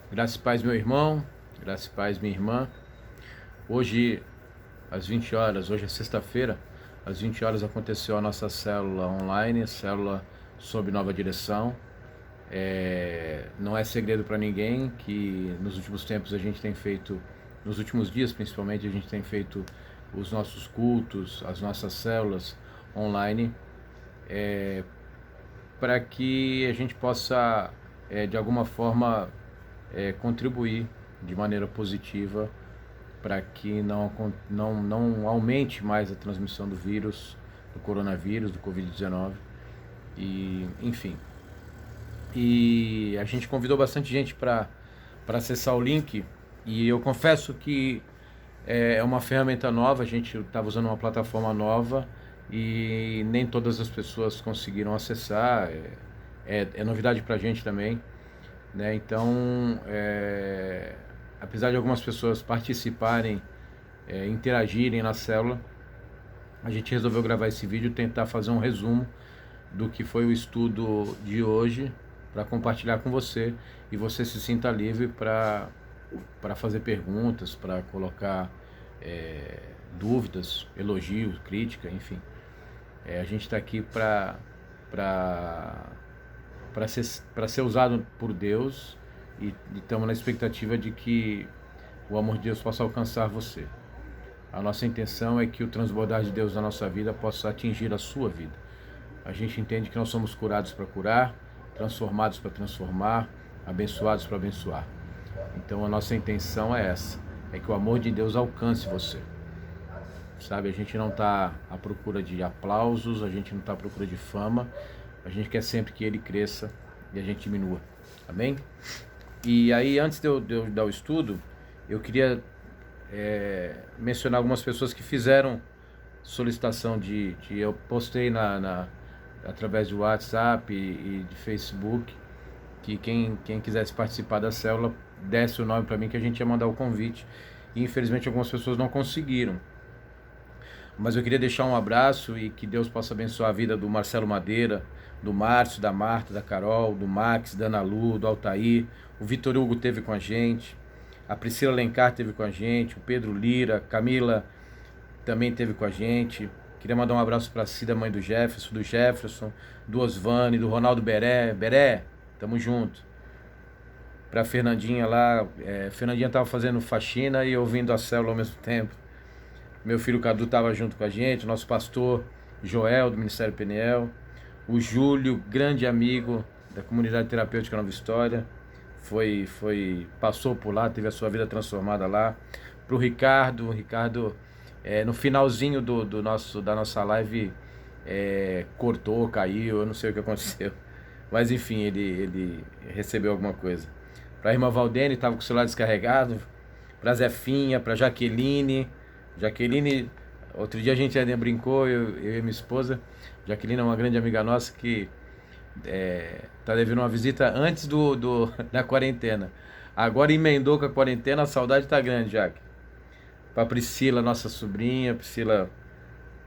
Graças e paz, meu irmão, graças e paz, minha irmã. Hoje, às 20 horas, hoje é sexta-feira, às 20 horas aconteceu a nossa célula online, célula sob nova direção. Não é segredo para ninguém que nos últimos tempos a gente tem feito, nos últimos dias principalmente, a gente tem feito os nossos cultos, as nossas células online, para que a gente possa, de alguma forma, contribuir de maneira positiva para que não aumente mais a transmissão do vírus, do coronavírus, do Covid-19. E, enfim. E a gente convidou bastante gente para acessar o link. E eu confesso que é uma ferramenta nova, a gente estava usando uma plataforma nova e nem todas as pessoas conseguiram acessar. É novidade para a gente também, né? Então, apesar de algumas pessoas participarem, interagirem na célula, a gente resolveu gravar esse vídeo e tentar fazer um resumo do que foi o estudo de hoje para compartilhar com você e você se sinta livre para fazer perguntas, para colocar dúvidas, elogios, crítica, enfim. A gente está aqui para ser usado por Deus e estamos na expectativa de que o amor de Deus possa alcançar você. A nossa intenção é que o transbordar de Deus na nossa vida possa atingir a sua vida. A gente entende que nós somos curados para curar, transformados para transformar, abençoados para abençoar. Então a nossa intenção é essa, é que o amor de Deus alcance você. Sabe, a gente não está à procura de aplausos, a gente não está à procura de fama, a gente quer sempre que ele cresça e a gente diminua. Amém? E aí, antes de eu dar o estudo, eu queria mencionar algumas pessoas que fizeram solicitação eu postei através do WhatsApp e de Facebook, que quem quisesse participar da célula, desse o nome para mim que a gente ia mandar o convite. E infelizmente algumas pessoas não conseguiram. Mas eu queria deixar um abraço e que Deus possa abençoar a vida do Marcelo Madeira, do Márcio, da Marta, da Carol, do Max, da Ana Lu, do Altair. O Vitor Hugo teve com a gente, a Priscila Lencar teve com a gente, o Pedro Lira, Camila também teve com a gente. Queria mandar um abraço para a Cida, mãe do Jefferson, do Osvani, do Ronaldo Beré, tamo junto. Para Fernandinha lá, Fernandinha tava fazendo faxina e ouvindo a célula ao mesmo tempo. Meu filho Cadu estava junto com a gente, o nosso pastor Joel, do Ministério Peniel, o Júlio, grande amigo da comunidade terapêutica Nova História, passou por lá, teve a sua vida transformada lá. Para o Ricardo, no finalzinho da nossa live, cortou, caiu, eu não sei o que aconteceu, mas enfim, ele recebeu alguma coisa. Para a irmã Valdene, estava com o celular descarregado. Para Zefinha, para Jaqueline, outro dia a gente ainda brincou, eu e minha esposa. Jaqueline é uma grande amiga nossa que tá devendo uma visita antes da quarentena. Agora emendou com a quarentena, a saudade tá grande, Jaque. Para Priscila, nossa sobrinha, Priscila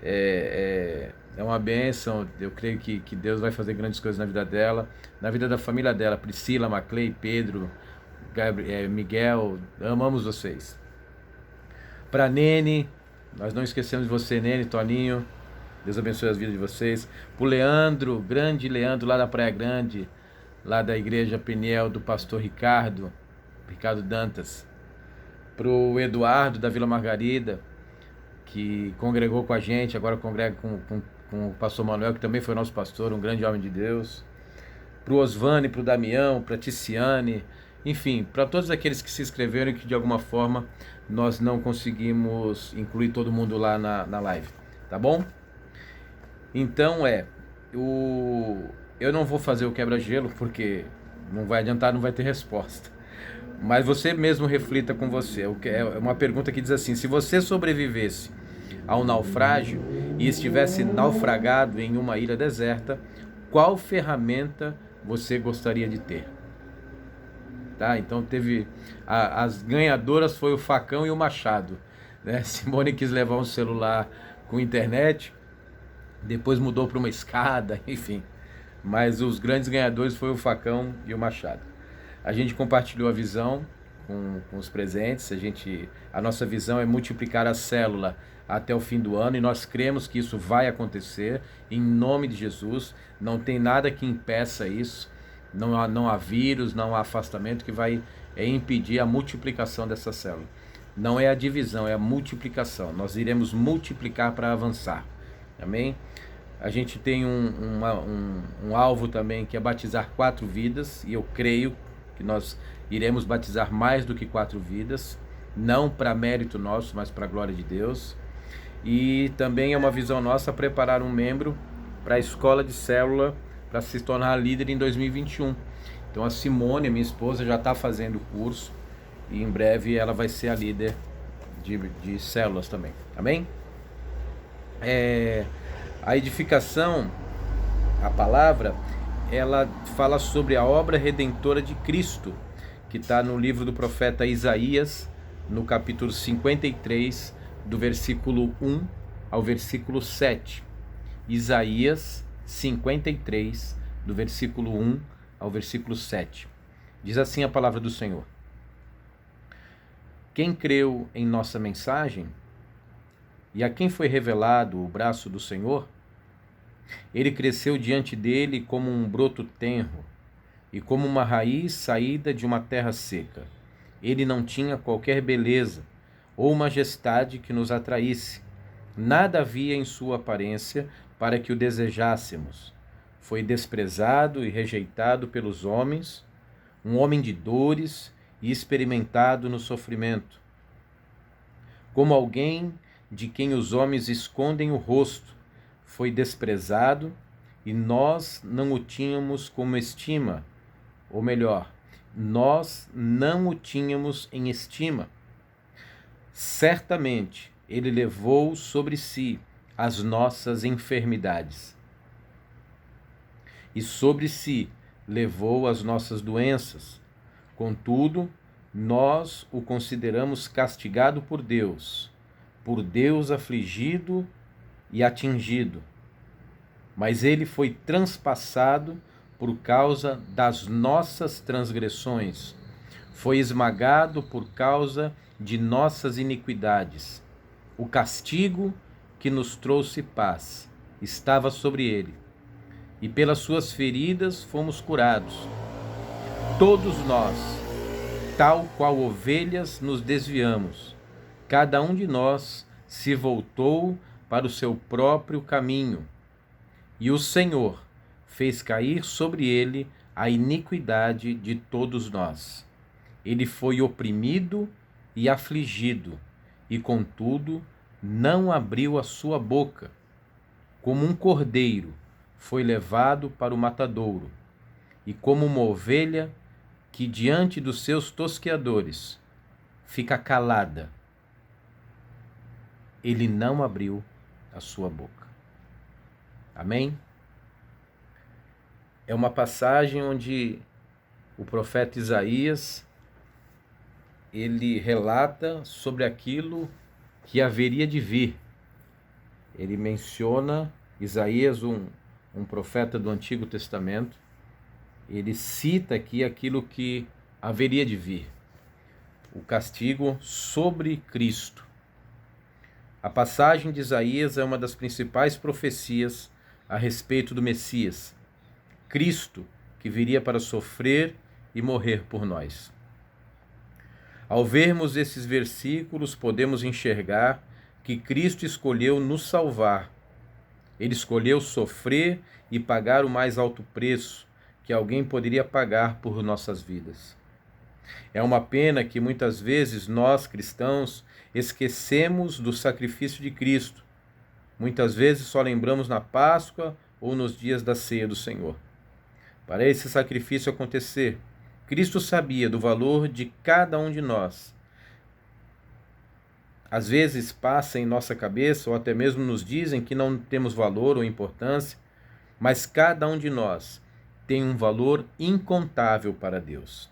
é uma bênção. Eu creio que Deus vai fazer grandes coisas na vida dela, na vida da família dela. Priscila, Maclei, Pedro, Gabriel, Miguel, amamos vocês. Para Nene, nós não esquecemos de você, Nene, Toninho, Deus abençoe as vidas de vocês. Para o Leandro, grande Leandro, lá da Praia Grande, lá da Igreja Peniel, do pastor Ricardo Dantas. Para o Eduardo, da Vila Margarida, que congregou com a gente, agora congrega com o pastor Manuel, que também foi nosso pastor, um grande homem de Deus. Para o Osvani, para o Damião, para a Ticiane, enfim, para todos aqueles que se inscreveram e que de alguma forma nós não conseguimos incluir todo mundo lá na live, tá bom? Então eu não vou fazer o quebra-gelo porque não vai adiantar, não vai ter resposta. Mas você mesmo reflita com você. É uma pergunta que diz assim: se você sobrevivesse ao naufrágio e estivesse naufragado em uma ilha deserta, qual ferramenta você gostaria de ter? Tá? Então as ganhadoras foi o facão e o machado, né? Simone quis levar um celular com internet, depois mudou para uma escada, enfim. Mas os grandes ganhadores foi o facão e o machado. A gente compartilhou a visão com os presentes. A nossa visão é multiplicar a célula até o fim do ano, e nós cremos que isso vai acontecer em nome de Jesus. Não tem nada que impeça isso. Não há vírus, não há afastamento que vai impedir a multiplicação dessa célula. Não é a divisão, é a multiplicação. Nós iremos multiplicar para avançar. Amém? A gente tem um alvo também, que é batizar 4 vidas, e eu creio que nós iremos batizar mais do que 4 vidas, não para mérito nosso, mas para a glória de Deus. E também é uma visão nossa preparar um membro para a escola de célula, para se tornar líder em 2021. Então a Simone, minha esposa, já está fazendo o curso, e em breve ela vai ser a líder de células também. Amém? A edificação, a palavra, ela fala sobre a obra redentora de Cristo, que está no livro do profeta Isaías, no capítulo 53, do versículo 1 ao versículo 7. Isaías 53, do versículo 1 ao versículo 7. Diz assim a palavra do Senhor: Quem creu em nossa mensagem, e a quem foi revelado o braço do Senhor? Ele cresceu diante dele como um broto tenro, e como uma raiz saída de uma terra seca. Ele não tinha qualquer beleza ou majestade que nos atraísse. Nada havia em sua aparência para que o desejássemos. Foi desprezado e rejeitado pelos homens, um homem de dores e experimentado no sofrimento. Como alguém de quem os homens escondem o rosto, foi desprezado, e nós não o tínhamos como estima, ou melhor, nós não o tínhamos em estima. Certamente ele levou sobre si as nossas enfermidades, e sobre si levou as nossas doenças. Contudo, nós o consideramos castigado por Deus afligido e atingido. Mas ele foi transpassado por causa das nossas transgressões, foi esmagado por causa de nossas iniquidades. O castigo que nos trouxe paz estava sobre ele, e pelas suas feridas fomos curados. Todos nós, tal qual ovelhas, nos desviamos. Cada um de nós se voltou para o seu próprio caminho, e o Senhor fez cair sobre ele a iniquidade de todos nós. Ele foi oprimido e afligido, e contudo não abriu a sua boca. Como um cordeiro foi levado para o matadouro, e como uma ovelha que diante dos seus tosqueadores fica calada, ele não abriu a sua boca. Amém? É uma passagem onde o profeta Isaías, ele relata sobre aquilo que haveria de vir. Ele menciona Isaías, um profeta do Antigo Testamento. Ele cita aqui aquilo que haveria de vir, o castigo sobre Cristo. A passagem de Isaías é uma das principais profecias a respeito do Messias, Cristo, que viria para sofrer e morrer por nós. Ao vermos esses versículos, podemos enxergar que Cristo escolheu nos salvar. Ele escolheu sofrer e pagar o mais alto preço que alguém poderia pagar por nossas vidas. É uma pena que muitas vezes nós, cristãos, esquecemos do sacrifício de Cristo. Muitas vezes só lembramos na Páscoa ou nos dias da ceia do Senhor. Para esse sacrifício acontecer, Cristo sabia do valor de cada um de nós. Às vezes passa em nossa cabeça, ou até mesmo nos dizem que não temos valor ou importância, mas cada um de nós tem um valor incontável para Deus.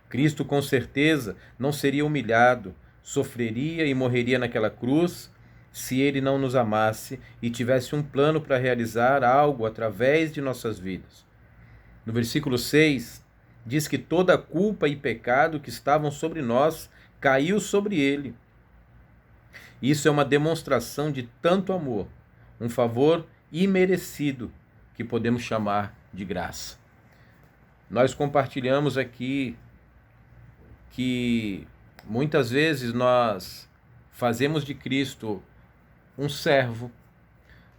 Cristo com certeza não seria humilhado, sofreria e morreria naquela cruz se ele não nos amasse e tivesse um plano para realizar algo através de nossas vidas. No versículo 6, Diz que toda a culpa e pecado que estavam sobre nós caiu sobre ele. Isso é uma demonstração de tanto amor, um favor imerecido que podemos chamar de graça. Nós compartilhamos aqui que muitas vezes nós fazemos de Cristo um servo,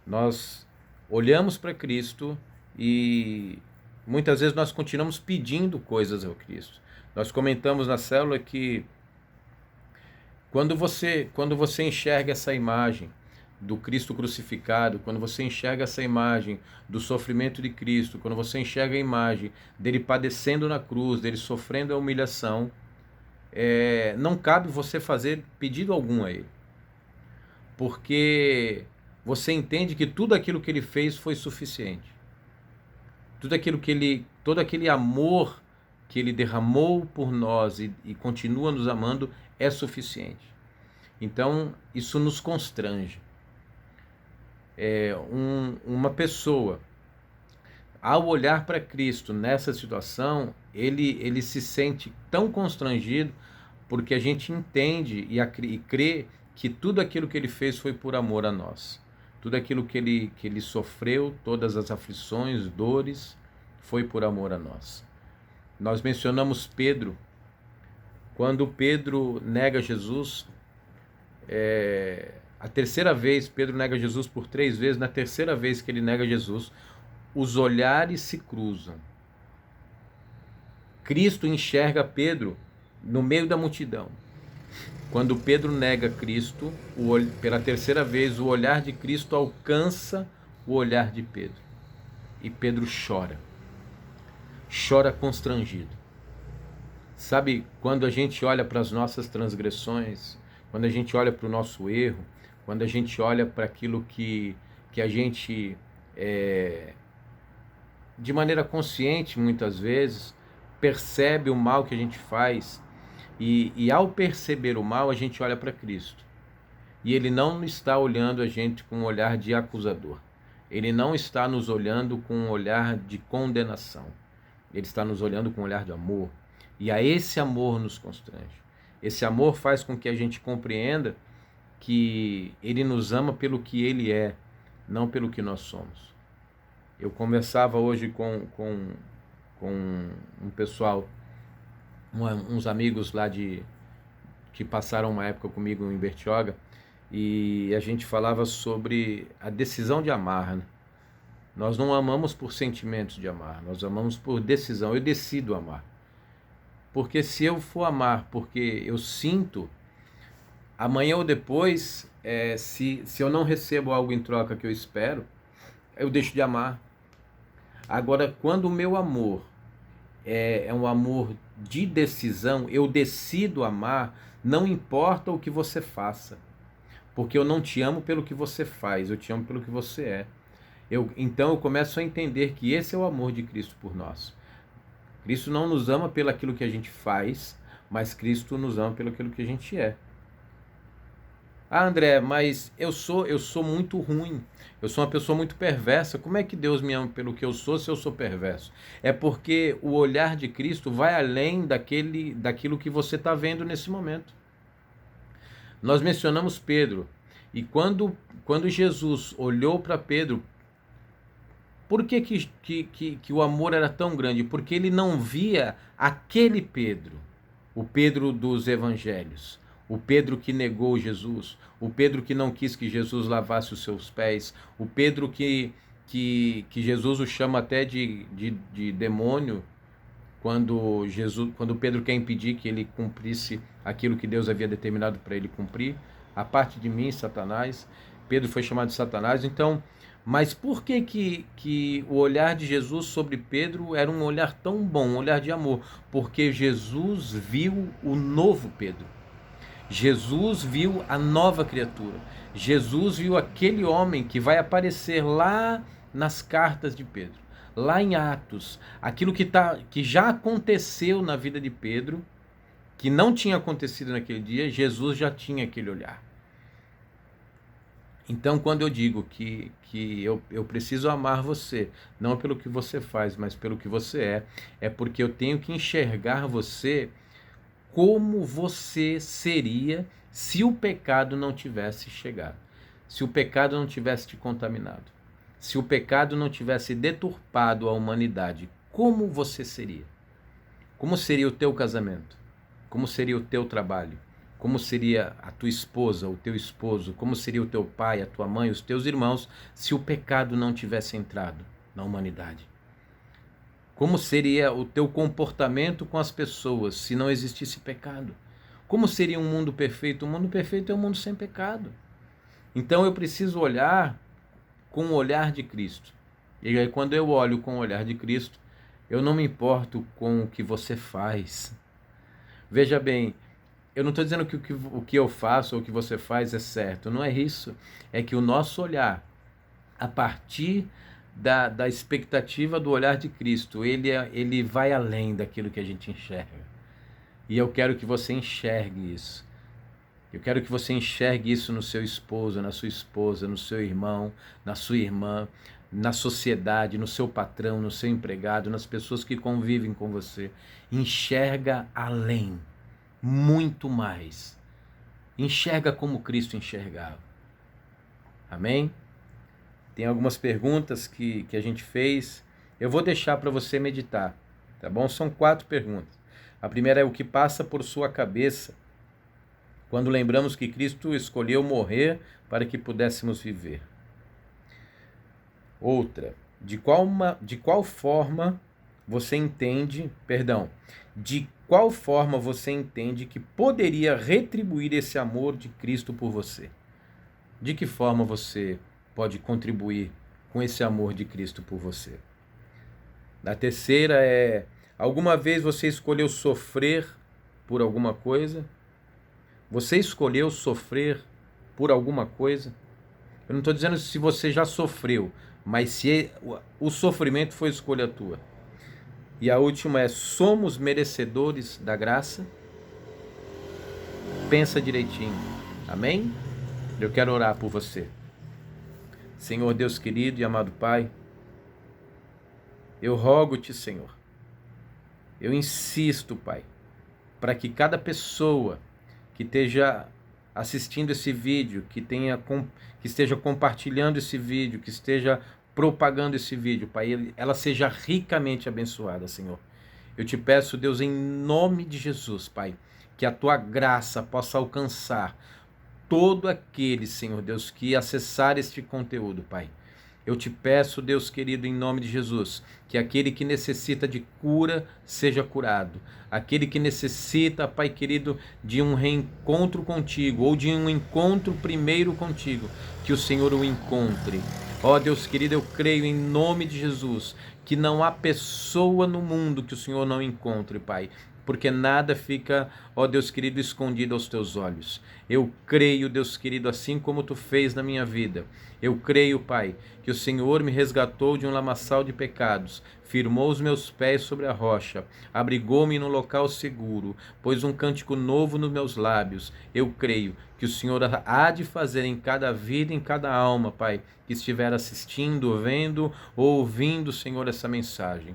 nós olhamos para Cristo e muitas vezes nós continuamos pedindo coisas ao Cristo. Nós comentamos na célula que quando você enxerga essa imagem do Cristo crucificado, quando você enxerga essa imagem do sofrimento de Cristo, quando você enxerga a imagem dele padecendo na cruz, dele sofrendo a humilhação, não cabe você fazer pedido algum a ele. Porque você entende que tudo aquilo que ele fez foi suficiente. Todo aquele amor que ele derramou por nós e continua nos amando é suficiente. Então, isso nos constrange. Uma pessoa, ao olhar para Cristo nessa situação, ele se sente tão constrangido porque a gente entende e crê que tudo aquilo que ele fez foi por amor a nós. Tudo aquilo que ele sofreu, todas as aflições, dores, foi por amor a nós. Nós mencionamos Pedro. Quando Pedro nega Jesus, a terceira vez, Pedro nega Jesus por 3 vezes, na terceira vez que ele nega Jesus, os olhares se cruzam. Cristo enxerga Pedro no meio da multidão. Quando Pedro nega Cristo, pela terceira vez, o olhar de Cristo alcança o olhar de Pedro. E Pedro chora. Chora constrangido. Sabe, quando a gente olha para as nossas transgressões, quando a gente olha para o nosso erro, quando a gente olha para aquilo que a gente, de maneira consciente muitas vezes, percebe o mal que a gente faz, e ao perceber o mal, a gente olha para Cristo. E Ele não está olhando a gente com um olhar de acusador. Ele não está nos olhando com um olhar de condenação. Ele está nos olhando com um olhar de amor. E a esse amor nos constrange. Esse amor faz com que a gente compreenda que Ele nos ama pelo que Ele é, não pelo que nós somos. Eu conversava hoje com um pessoal, uns amigos lá que passaram uma época comigo em Bertioga, e a gente falava sobre a decisão de amar, né? Nós não amamos por sentimentos de amar, nós amamos por decisão. Eu decido amar. Porque se eu for amar porque eu sinto, amanhã ou depois, se eu não recebo algo em troca que eu espero, eu deixo de amar. Agora, quando o meu amor é um amor de decisão, eu decido amar, não importa o que você faça. Porque eu não te amo pelo que você faz, eu te amo pelo que você é. Então eu começo a entender que esse é o amor de Cristo por nós. Cristo não nos ama pelo aquilo que a gente faz, mas Cristo nos ama pelo aquilo que a gente é. Ah, André, mas eu sou muito ruim, eu sou uma pessoa muito perversa. Como é que Deus me ama pelo que eu sou se eu sou perverso? É porque o olhar de Cristo vai além daquilo que você está vendo nesse momento. Nós mencionamos Pedro, e quando Jesus olhou para Pedro, por que o amor era tão grande? Porque ele não via aquele Pedro, o Pedro dos evangelhos, o Pedro que negou Jesus, o Pedro que não quis que Jesus lavasse os seus pés, o Pedro que Jesus o chama até de demônio, quando Pedro quer impedir que ele cumprisse aquilo que Deus havia determinado para ele cumprir. A parte de mim, Satanás. Pedro foi chamado de Satanás. Então, mas por que o olhar de Jesus sobre Pedro era um olhar tão bom, um olhar de amor? Porque Jesus viu o novo Pedro. Jesus viu a nova criatura. Jesus viu aquele homem que vai aparecer lá nas cartas de Pedro, lá em Atos, aquilo que já aconteceu na vida de Pedro, que não tinha acontecido naquele dia. Jesus já tinha aquele olhar. Então, quando eu digo que eu preciso amar você, não pelo que você faz, mas pelo que você é porque eu tenho que enxergar você como você seria se o pecado não tivesse chegado, se o pecado não tivesse te contaminado, se o pecado não tivesse deturpado a humanidade, como você seria? Como seria o teu casamento? Como seria o teu trabalho? Como seria a tua esposa, o teu esposo? Como seria o teu pai, a tua mãe, os teus irmãos, se o pecado não tivesse entrado na humanidade? Como seria o teu comportamento com as pessoas se não existisse pecado? Como seria um mundo perfeito? Um mundo perfeito é um mundo sem pecado. Então eu preciso olhar com o olhar de Cristo. E aí, quando eu olho com o olhar de Cristo, eu não me importo com o que você faz. Veja bem, eu não estou dizendo que o que eu faço ou o que você faz é certo. Não é isso. É que o nosso olhar, a partir da expectativa do olhar de Cristo, ele vai além daquilo que a gente enxerga. E eu quero que você enxergue isso. Eu quero que você enxergue isso no seu esposo, na sua esposa, no seu irmão, na sua irmã, na sociedade, no seu patrão, no seu empregado, nas pessoas que convivem com você. Enxerga além, muito mais. Enxerga como Cristo enxergava. Amém? Tem algumas perguntas que a gente fez. Eu vou deixar para você meditar, tá bom? São 4 perguntas. A primeira é: o que passa por sua cabeça quando lembramos que Cristo escolheu morrer para que pudéssemos viver? Outra: de qual forma você entende que poderia retribuir esse amor de Cristo por você? De que forma você pode contribuir com esse amor de Cristo por você? A terceira é: alguma vez você escolheu sofrer por alguma coisa? Você escolheu sofrer por alguma coisa? Eu não estou dizendo se você já sofreu, mas se o sofrimento foi escolha tua. E a última é: somos merecedores da graça? Pensa direitinho. Amém? Eu quero orar por você. Senhor Deus querido e amado Pai, eu rogo-te, Senhor, eu insisto, Pai, para que cada pessoa que esteja assistindo esse vídeo, que esteja compartilhando esse vídeo, que esteja propagando esse vídeo, Pai, ela seja ricamente abençoada, Senhor. Eu te peço, Deus, em nome de Jesus, Pai, que a tua graça possa alcançar todo aquele, Senhor Deus, que acessar este conteúdo, Pai. Eu te peço, Deus querido, em nome de Jesus, que aquele que necessita de cura seja curado. Aquele que necessita, Pai querido, de um reencontro contigo, ou de um encontro primeiro contigo, que o Senhor o encontre. Ó Deus querido, eu creio em nome de Jesus, que não há pessoa no mundo que o Senhor não encontre, Pai. Porque nada fica, ó Deus querido, escondido aos teus olhos. Eu creio, Deus querido, assim como tu fez na minha vida. Eu creio, Pai, que o Senhor me resgatou de um lamaçal de pecados, firmou os meus pés sobre a rocha, abrigou-me no local seguro, pôs um cântico novo nos meus lábios. Eu creio que o Senhor há de fazer em cada vida, em cada alma, Pai, que estiver assistindo, vendo ou ouvindo, Senhor, essa mensagem.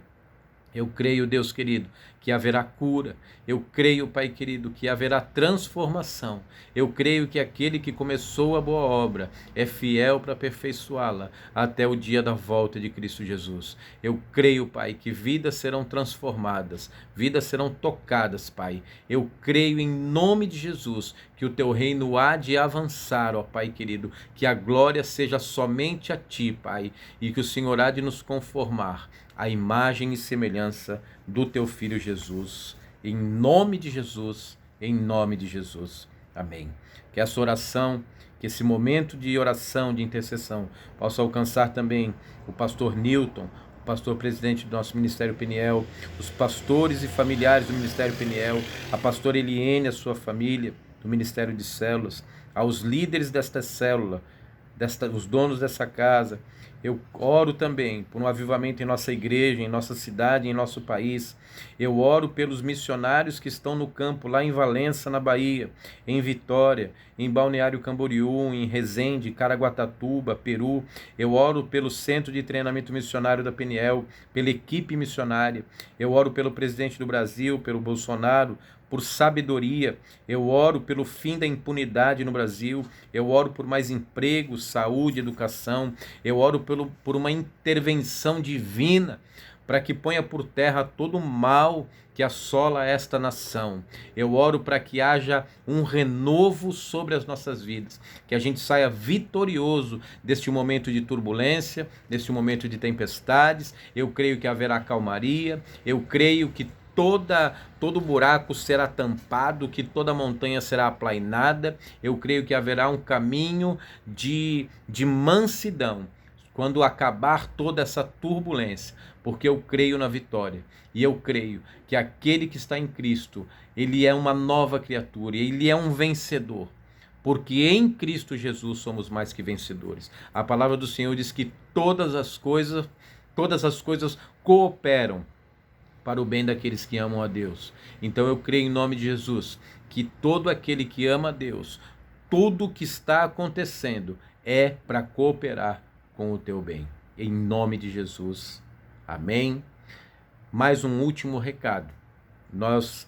Eu creio, Deus querido, que haverá cura. Eu creio, Pai querido, que haverá transformação. Eu creio que aquele que começou a boa obra é fiel para aperfeiçoá-la até o dia da volta de Cristo Jesus. Eu creio, Pai, que vidas serão transformadas, vidas serão tocadas, Pai. Eu creio em nome de Jesus que o teu reino há de avançar, ó Pai querido, que a glória seja somente a ti, Pai, e que o Senhor há de nos conformar à imagem e semelhança do teu Filho Jesus. Em nome de Jesus, em nome de Jesus. Amém. Que essa oração, que esse momento de oração, de intercessão, possa alcançar também o pastor Newton, o pastor presidente do nosso Ministério Peniel, os pastores e familiares do Ministério Peniel, a pastora Eliene, a sua família, do Ministério de Células, aos líderes desta célula, os donos dessa casa, Eu oro também por um avivamento em nossa igreja, em nossa cidade, em nosso país. Eu oro pelos missionários que estão no campo, lá em Valença, na Bahia, em Vitória, em Balneário Camboriú, em Resende, Caraguatatuba, Peru. Eu oro pelo Centro de Treinamento Missionário da Peniel, pela equipe missionária. Eu oro pelo presidente do Brasil, pelo Bolsonaro, por sabedoria. Eu oro pelo fim da impunidade no Brasil. Eu oro por mais emprego, saúde, educação. Eu oro por uma intervenção divina para que ponha por terra todo o mal que assola esta nação. Eu oro para que haja um renovo sobre as nossas vidas, que a gente saia vitorioso deste momento de turbulência, deste momento de tempestades. Eu creio que haverá calmaria, eu creio que todo buraco será tampado, que toda montanha será aplainada. Eu creio que haverá um caminho de mansidão quando acabar toda essa turbulência, porque eu creio na vitória. E eu creio que aquele que está em Cristo, ele é uma nova criatura, ele é um vencedor. Porque em Cristo Jesus somos mais que vencedores. A palavra do Senhor diz que todas as coisas cooperam para o bem daqueles que amam a Deus. Então eu creio em nome de Jesus que todo aquele que ama a Deus, tudo o que está acontecendo é para cooperar com o teu bem. Em nome de Jesus. Amém. Mais um último recado. Nós,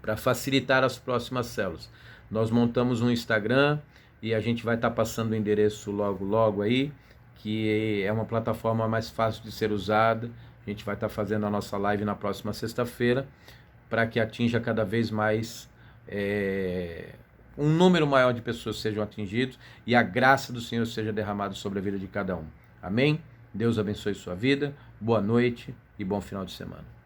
para facilitar as próximas células, nós montamos um Instagram e a gente vai estar passando o endereço logo aí, que é uma plataforma mais fácil de ser usada. A gente vai estar fazendo a nossa live na próxima sexta-feira para que atinja cada vez mais um número maior de pessoas sejam atingidos e a graça do Senhor seja derramada sobre a vida de cada um. Amém? Deus abençoe sua vida, boa noite e bom final de semana.